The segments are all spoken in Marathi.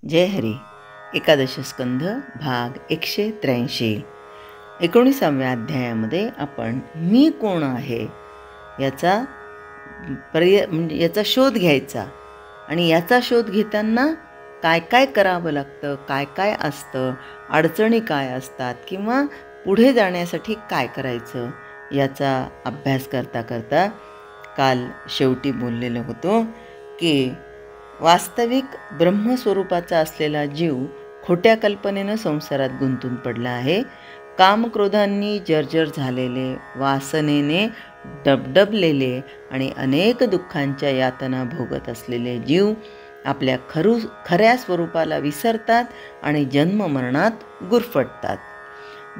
जय हरी. एकादश स्कंध भाग 183. 19व्या अध्यायामध्ये आपण मी कोण आहे याचा म्हणजे याचा शोध घ्यायचा आणि याचा शोध घेताना काय काय करावं लागतं, काय काय असतं, अडचणी काय असतात किंवा पुढे जाण्यासाठी काय करायचं याचा अभ्यास करता करता काल शेवटी बोललेलो होतो की वास्तविक ब्रह्मस्वरूपाचा असलेला जीव खोट्या कल्पनेनं संसारात गुंतून पडला आहे. कामक्रोधांनी जर्जर झालेले, वासनेने डबडबलेले आणि अनेक दुःखांच्या यातना भोगत असलेले जीव आपल्या खऱ्या स्वरूपाला विसरतात आणि जन्ममरणात गुरफटतात.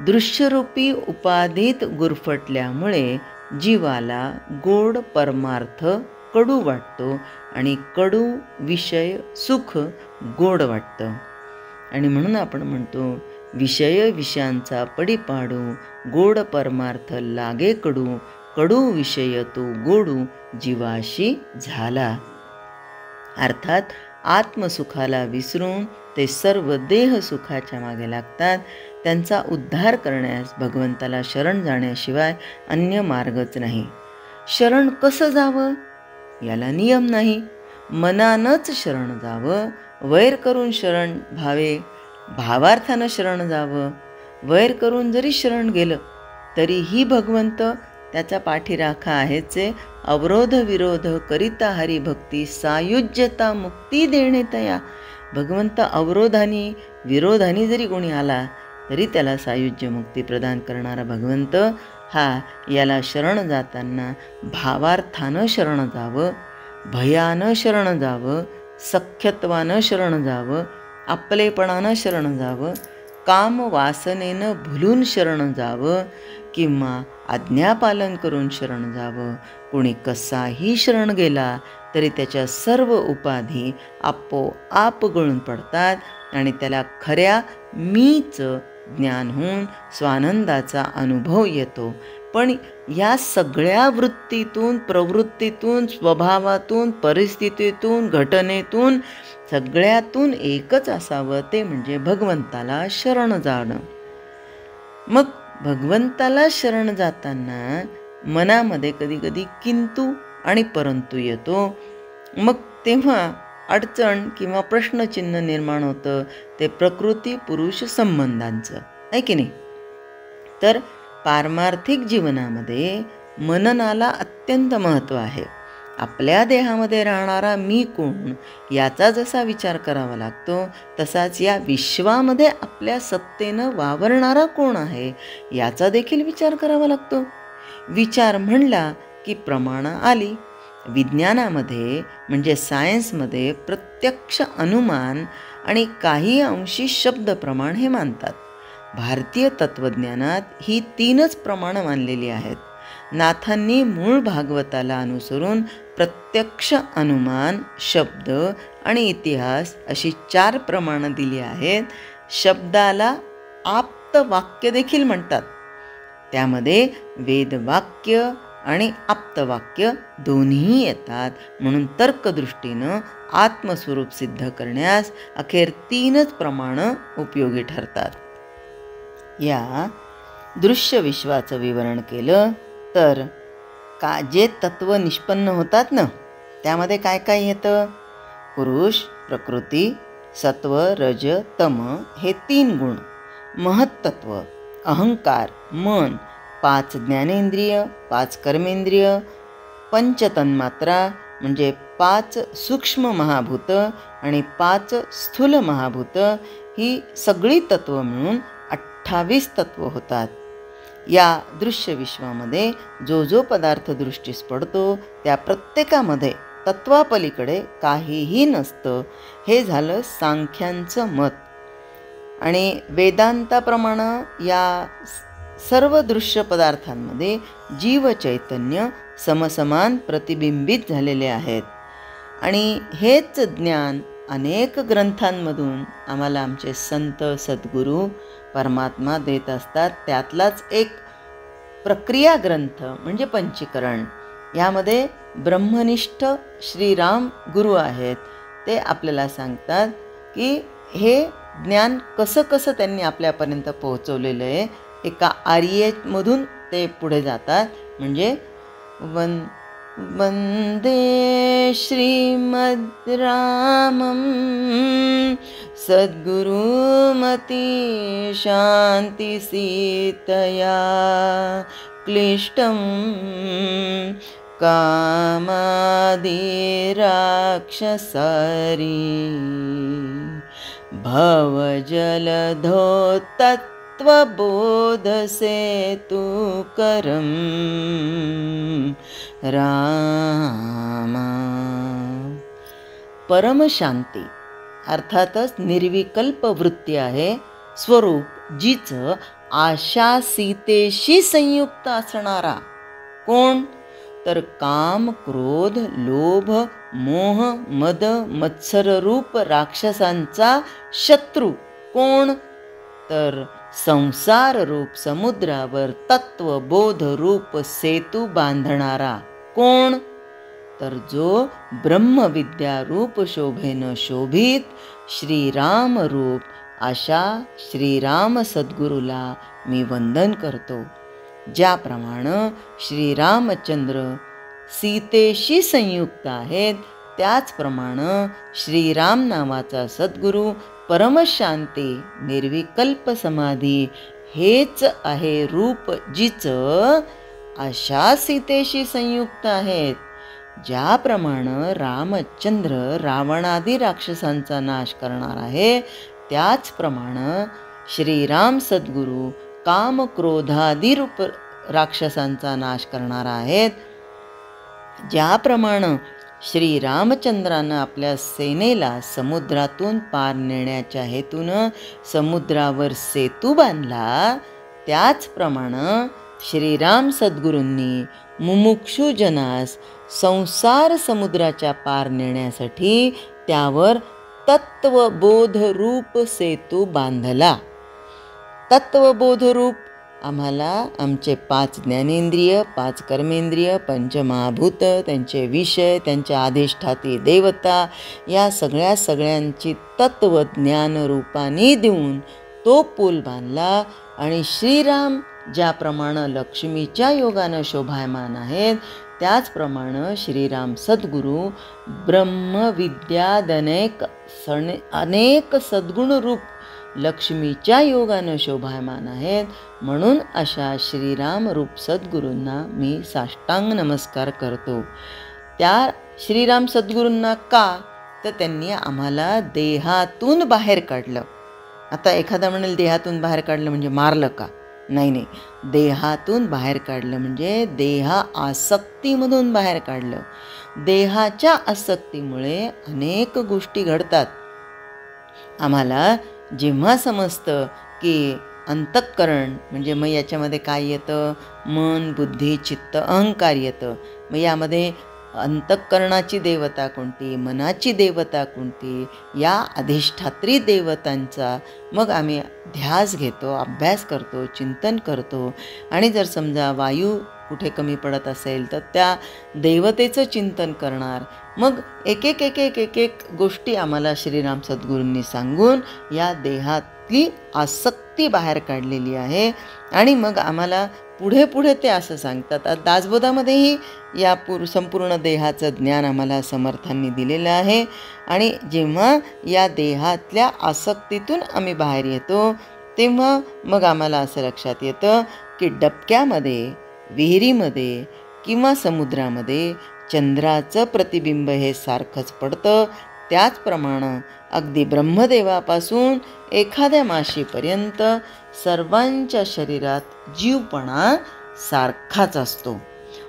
दृश्यरूपी उपाधीत गुरफटल्यामुळे जीवाला गोड परमार्थ कडू वाटतो आणि कडू विषय सुख गोड वाटतं. आणि म्हणून आपण म्हणतो विषय विषयांचा पडीपाडू, गोड परमार्थ लागे कडू, कडू विषय तो गोडू जीवाशी झाला. अर्थात आत्मसुखाला विसरून ते सर्व देह सुखाच्या मागे लागतात. त्यांचा उद्धार करण्यास भगवंताला शरण जाण्याशिवाय अन्य मार्गच नाही. शरण कसं जावं याला नियम नाही. मनानंच शरण जावं, वैर करून शरण भावे, भावार्थानं शरण जावं. वैर करून जरी शरण गेलं तरीही भगवंत त्याचा पाठीराखा आहेचे. अवरोध विरोध करिता हरिभक्ती, सायुज्यता मुक्ती देणे तया. भगवंत अवरोधानी विरोधानी जरी कोणी आला तरी त्याला सायुज्य मुक्ती प्रदान करणारा भगवंत हा. याला शरण जाताना भावार्थानं शरण जावं, भयानं शरण जावं, सख्यत्वानं शरण जावं, आपलेपणानं शरण जावं, काम वासनेनं भुलून शरण जावं किंवा आज्ञापालन करून शरण जावं. कोणी कसाही शरण गेला तरी त्याच्या सर्व उपाधी आपोआप गळून पडतात आणि त्याला खऱ्या मीच ज्ञान होऊन स्वानंदाचा अनुभव येतो. पण या सगळ्या वृत्तीतून, प्रवृत्तीतून, स्वभावातून, परिस्थितीतून, घटनेतून, सगळ्यातून एकच असावं, ते म्हणजे भगवंताला शरण जाणं. मग भगवंताला शरण जाताना मनामध्ये कधी किंतु आणि परंतु येतो. मग तेव्हा अडचण किंवा प्रश्नचिन्ह निर्माण होतं ते प्रकृती पुरुष संबंधांचं, आहे की नाही. तर पारमार्थिक जीवनामध्ये मननाला अत्यंत महत्त्व आहे. आपल्या देहामध्ये राहणारा मी कोण याचा जसा विचार करावा लागतो तसाच या विश्वामध्ये आपल्या सत्तेनं वावरणारा कोण आहे याचा देखील विचार करावा लागतो. विचार म्हणला की प्रमाणं आली. विज्ञानामध्ये म्हणजे सायन्समध्ये प्रत्यक्ष अनुमान आणि काही अंशी शब्द प्रमाण हे मानतात. भारतीय तत्त्वज्ञानात ही 3च प्रमाणं मानलेली आहेत. नाथांनी मूळ भागवताला अनुसरून प्रत्यक्ष, अनुमान, शब्द आणि इतिहास अशी 4 प्रमाणं दिली आहेत. शब्दाला आप्तवाक्य देखील म्हणतात. त्यामध्ये वेदवाक्य आणि आप्तवाक्य दोन्ही येतात. म्हणून तर्कदृष्टीनं आत्मस्वरूप सिद्ध करण्यास अखेर 3च प्रमाणं उपयोगी ठरतात. या दृश्य विश्वाचं विवरण केलं तर जे तत्व निष्पन्न होतात ना त्यामध्ये काय काय येतं. पुरुष, प्रकृती, सत्व, रज, तम हे 3 गुण, महत्तत्व, अहंकार, मन, 5 ज्ञानेंद्रिय, 5 कर्मेंद्रिय, पंचतन्मात्रा म्हणजे 5 सूक्ष्म महाभूत आणि 5 स्थूल महाभूत, ही सगळी तत्व मिळून 28 तत्व होतात. या दृश्य विश्वामध्ये जो पदार्थ दृष्टीस पडतो त्या प्रत्येकामध्ये तत्वापलीकडे काहीही नसतं. हे झालं सांख्यांचं मत. आणि वेदांताप्रमाणे या सर्व दृश्य पदार्थांमध्ये जीवचैतन्य समसमान प्रतिबिंबित झालेले आहेत. आणि हेच ज्ञान अनेक ग्रंथांमधून आम्हाला आमचे संत सद्गुरू परमात्मा देत असतात. त्यातलाच एक प्रक्रिया ग्रंथ म्हणजे पंचीकरण. यामध्ये ब्रह्मनिष्ठ श्रीराम गुरु आहेत. ते आपल्याला सांगतात की हे ज्ञान कसं कसं त्यांनी आपल्यापर्यंत पोहोचवलेलं आहे. एका आर्यमधून ते पुढे जातात. म्हणजे वंदे श्रीमद् रामं सद्गुरुमती शांति सीतया क्लिष्टं कामादिराक्षसारी भवजलधोतत्त्वबोधसेतुकरं राम. परमशांती अर्थातच निर्विकल्प वृत्ती आहे, स्वरूप जिचं आशा सीतेशी संयुक्त असणारा कोण? तर काम, क्रोध, लोभ, मोह, मद, मत्सर रूप राक्षसांचा शत्रू कोण? तर संसार रूप समुद्रावर तत्वबोध रूप सेतू बांधणारा कोण? तर जो ब्रह्मविद्या रूप शोभेनं शोभित श्रीराम रूप अशा श्रीराम सद्गुरूला मी वंदन करतो. ज्याप्रमाणे श्रीरामचंद्र सीतेशी संयुक्त आहेत, त्याचप्रमाणे श्रीराम नावाचा सद्गुरू परमशांती निर्विकल्प समाधी हेच आहे रूप जिचं अशा सीतेशी संयुक्त आहेत. ज्याप्रमाणे रामचंद्र रावणादी राक्षसांचा नाश करणार आहे, त्याचप्रमाणे श्रीराम सद्गुरू काम क्रोधादी रूप राक्षसांचा नाश करणार आहेत. ज्याप्रमाणे श्रीरामचंद्रानं आपल्या सेनेला समुद्रातून पार नेण्याच्या हेतूनं समुद्रावर सेतू बांधला, त्याचप्रमाणे श्रीराम सद्गुरूंनी मुमुक्षुजनास संसार समुद्राच्या पार नेण्यासाठी त्यावर तत्वबोध रूप सेतू बांधला. तत्वबोध रूप आम्हाला आमचे 5 ज्ञानेंद्रिय, 5 कर्मेंद्रिय, पंचमहाभूत, त्यांचे विषय, त्यांच्या अधिष्ठाती देवता या सगळ्यांची तत्वज्ञान रूपाने देऊन तो पूल बांधला. आणि श्रीराम ज्याप्रमाणे लक्ष्मीच्या योगानं शोभायमान आहेत, त्याचप्रमाणे श्रीराम सद्गुरू ब्रह्मविद्यादनेक अनेक सद्गुण रूप लक्ष्मीच्या योगानं शोभायमान आहेत. म्हणून अशा श्रीराम रूप सद्गुरूंना मी साष्टांग नमस्कार करतो. त्या श्रीराम सद्गुरूंना का? तर त्यांनी आम्हाला देहातून बाहेर काढलं. आता एखादा म्हणेल देहातून बाहेर काढलं म्हणजे मारलं का? नाही, देहातून बाहेर काढलं म्हणजे देहा आसक्तीमधून बाहेर काढलं. देहाच्या आसक्तीमुळे अनेक गोष्टी घडतात. आम्हाला जेव्हा समजतं की अंतःकरण म्हणजे मग याच्यामध्ये काय येतं? मन, बुद्धी, चित्त, अहंकार येतं. मग यामध्ये अंतःकरणाची देवता कोणती, मनाची देवता कोणती, या अधिष्ठात्री देवतांचा मग आम्ही ध्यास घेतो, अभ्यास करतो, चिंतन करतो. आणि जर समजा वायू कुठे कमी पडत असेल तर त्या देवतेचं चिंतन करणार. मग एक एक गोष्टी आम्हाला श्रीराम सद्गुरूंनी सांगून या देहातली आसक्ती बाहेर काढलेली आहे. आणि मग आम्हाला पुढे ते असं सांगतात. दासबोधामध्येही या संपूर्ण देहाचं ज्ञान आम्हाला समर्थांनी दिलेलं आहे. आणि जेव्हा या देहातल्या आसक्तीतून आम्ही बाहेर येतो, तेव्हा मग आम्हाला असं लक्षात येतं की डबक्यामध्ये, विहिरीमध्ये किंवा समुद्रामध्ये चंद्राचं प्रतिबिंब हे सारखंच पडतं. त्याचप्रमाणे अगदी ब्रह्मदेवापासून एखाद्या माशीपर्यंत सर्वांच्या शरीरात जीवपणा सारखाच असतो.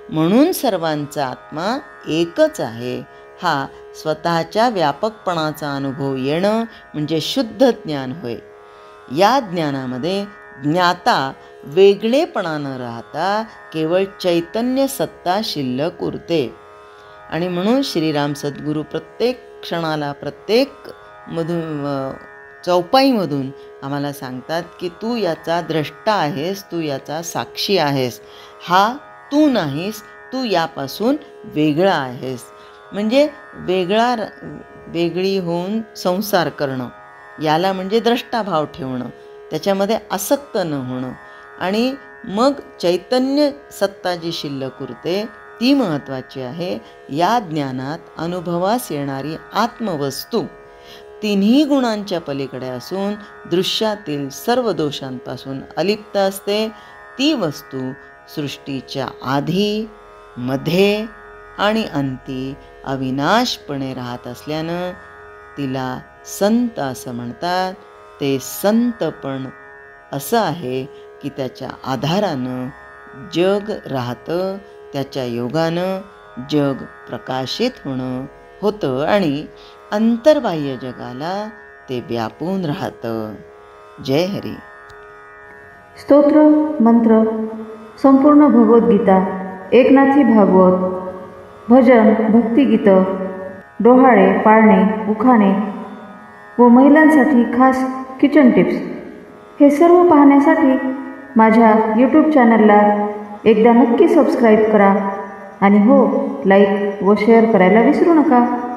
म्हणून सर्वांचा आत्मा एकच आहे. हा स्वतःच्या व्यापकपणाचा अनुभव येणं म्हणजे शुद्ध ज्ञान होय. या ज्ञानामध्ये ज्ञाता वेगळेपणा न राहता केवळ चैतन्य सत्ता शिल्लक उरते. आणि म्हणून श्रीराम सद्गुरू प्रत्येक क्षणाला, प्रत्येक चौपाईमधून आम्हाला सांगतात की तू याचा द्रष्टा आहेस, तू याचा साक्षी आहेस. हा तू नाहीस, तू यापासून वेगळा आहेस. म्हणजे वेगळी होऊन संसार करणं याला म्हणजे द्रष्टाभाव ठेवणं, त्याच्यामध्ये आसक्त न होणं, आणि मग चैतन्य सत्ता जी शिल्लक उरते ती महत्त्वाची आहे. या ज्ञानात अनुभवास येणारी आत्मवस्तू तिन्ही गुणांच्या पलीकडे असून दृश्यातील सर्व दोषांपासून अलिप्त असते. ती वस्तू सृष्टीच्या आधी, मध्ये आणि अंती अविनाशपणे राहत असल्यानं तिला संत असं म्हणतात. ते संतपण असं आहे की त्याच्या आधारानं जग राहतं, त्याच्या योगानं जग प्रकाशित होतं आणि अंतर्बाह्य जगाला ते व्यापून राहतं. जय हरी. स्तोत्र मंत्र संपूर्ण भगवद्गीता, एकनाथी भागवत, भजन, भक्तिगीतं, डोहाळे, पाळणे, उखाणे व महिलांसाठी खास किचन टिप्स हे सर्व पाहण्यासाठी माझ्या यूट्यूब चॅनलला एकदा नक्की सबस्क्राईब करा आणि हो, लाईक व शेअर करायला विसरू नका.